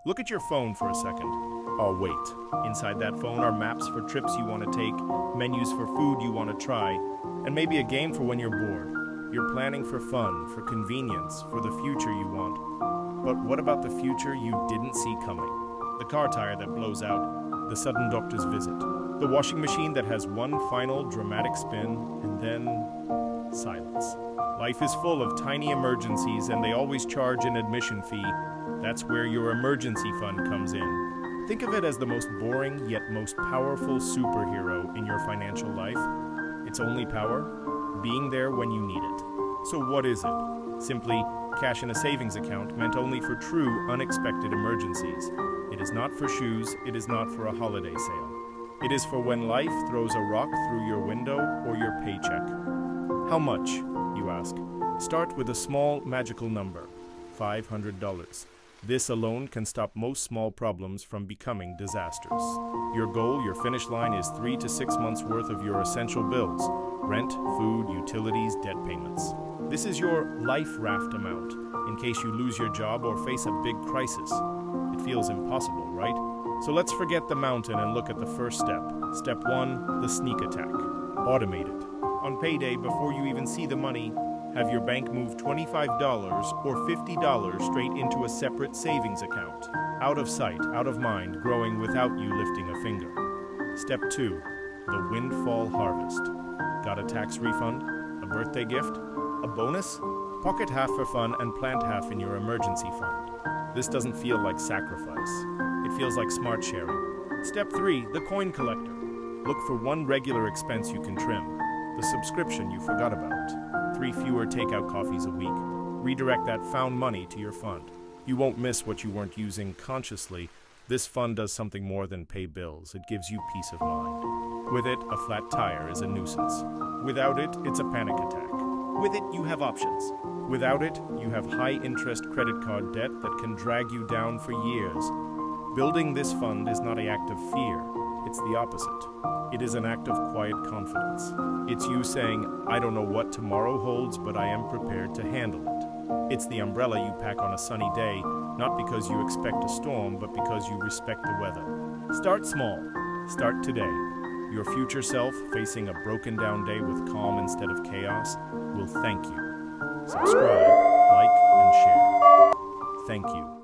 Look at your phone for a second. Oh, wait. Inside that phone are maps for trips you want to take, menus for food you want to try, and maybe a game for when you're bored. You're planning for fun, for convenience, for the future you want. But what about the future you didn't see coming? The car tire that blows out, the sudden doctor's visit, the washing machine that has one final dramatic spin, and then silence. Life is full of tiny emergencies, and they always charge an admission fee. That's where your emergency fund comes in. Think of it as the most boring yet most powerful superhero in your financial life. Its only power? Being there when you need it. So what is it? Simply cash in a savings account meant only for true, unexpected emergencies. It is not for shoes, it is not for a holiday sale. It is for when life throws a rock through your window or your paycheck. How much, you ask? Start with a small, magical number, $500. This alone can stop most small problems from becoming disasters. Your goal, your finish line is 3 to 6 months worth of your essential bills: rent, food, utilities, debt payments. This is your life raft amount, in case you lose your job or face a big crisis. It feels impossible, right? So let's forget the mountain and look at the first step. Step 1, the sneak attack. Automate it. On payday, before you even see the money, have your bank move $25 or $50 straight into a separate savings account. Out of sight, out of mind, growing without you lifting a finger. Step 2, the windfall harvest. Got a tax refund? A birthday gift? A bonus? Pocket half for fun and plant half in your emergency fund. This doesn't feel like sacrifice. It feels like smart sharing. Step 3, the coin collector. Look for one regular expense you can trim. The subscription you forgot about. 3 fewer takeout coffees a week. Redirect that found money to your fund. You won't miss what you weren't using consciously. This fund does something more than pay bills. It gives you peace of mind. With it, a flat tire is a nuisance. Without it, it's a panic attack. With it, you have options. Without it, you have high-interest credit card debt that can drag you down for years. Building this fund is not an act of fear. It's the opposite. It is an act of quiet confidence. It's you saying, I don't know what tomorrow holds, but I am prepared to handle it. It's the umbrella you pack on a sunny day, not because you expect a storm, but because you respect the weather. Start small. Start today. Your future self, facing a broken down day with calm instead of chaos, will thank you. Subscribe, like, and share. Thank you.